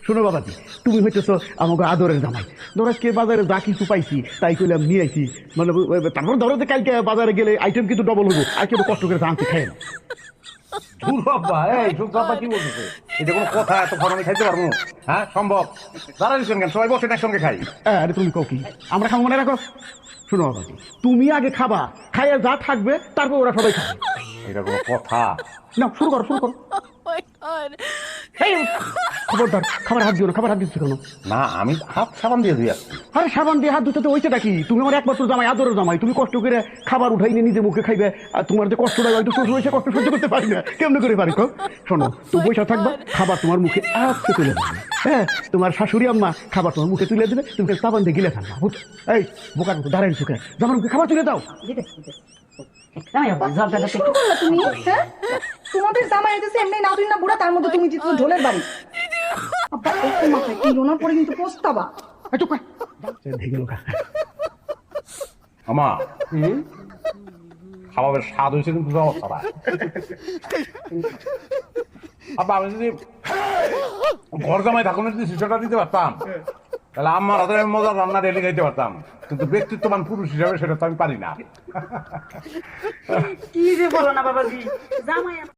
শোনো বাবাজি, তুমি হইতেছো আমাকে আদরের জামাই। ধরো আজকে বাজারে যা কিছু পাইছি তাই কইলাম নিয়ে আইছি, মানে তারপর ধরো যে কালকে বাজারে গেলে আইটেম কিন্তু ডবল হইব, আর কেউ কষ্ট করে আনতে খাই না। ধুর বাবা, এই সুখ বাবা কি বলতেছে? এটা কোনো কথা? এত ঘর আমি খাইতে পারবো? হ্যাঁ, সম্ভব? দাঁড়াইছেন কেন? সবাই বসে একসঙ্গে খাই। আরে তুমি কও কি, আমরা খাবো মনে রাখো। শোনো বাবাজি, তুমি আগে খাবা, খাইয়া যা থাকবে তারপর ওরা সবাই খাবে। এটা কোনো কথা? না, শুরু করো শুরু করো। my god. এই, খবরদার, খাবার হাত দিও না, খাবার হাত দিচ্ছ কেন? না, আমি হাত সাবান দিয়ে দিয়ে আসছি। আরে সাবান দিয়ে হাত ধুতে তো হয়েছে নাকি? তুমি আমার একমাত্র জামাই, আদরের জামাই, তুমি কষ্ট করে খাবার উঠাই নিয়ে নিজে মুখে খাইবে, আর তোমার যে কষ্টটা হয়তো শ্বশুর হয়েছে, কষ্ট সহ্য করতে পারি না, কেমনে করে পারি? তো শোনো, তুমি বসে থাকবা, খাবার তোমার মুখে আজকে তুলে দেবে। হ্যাঁ, তোমার শাশুড়ি আম্মা খাবার তোমার মুখে তুলে দেবে, তুমি সাবান দিয়ে গিলে থাকবা, বুঝছো? এই বোকার মতো দাঁড়াই চোখে, জামার মুখে খাবার তুলে দাও। শুরু করলা তুমি? হ্যাঁ, তোমাদের জামাই হইতেছে এমনি না তুই না বুড়া, তার মধ্যে তুমি জিতছো ঢোলের বাড়ি। আব্বা একটু মাথায় কি লোনা পরে কিন্তু পস্তাবা। এই চুপ কর। ভেঙে গেল গা। আমা, খাবারের স্বাদ হয়েছে কিন্তু যাওয়া ছাড়া। আব্বা, আমি যদি ঘর জামাই থাকুন যদি শিশুটা দিতে পারতাম, তাহলে আমার হাতে মজার রান্না রেলে খাইতে পারতাম, কিন্তু ব্যক্তিত্ববান পুরুষ হিসাবে সেটা তো আমি পারি না। কি যে বলো না বাবাজি, জামাই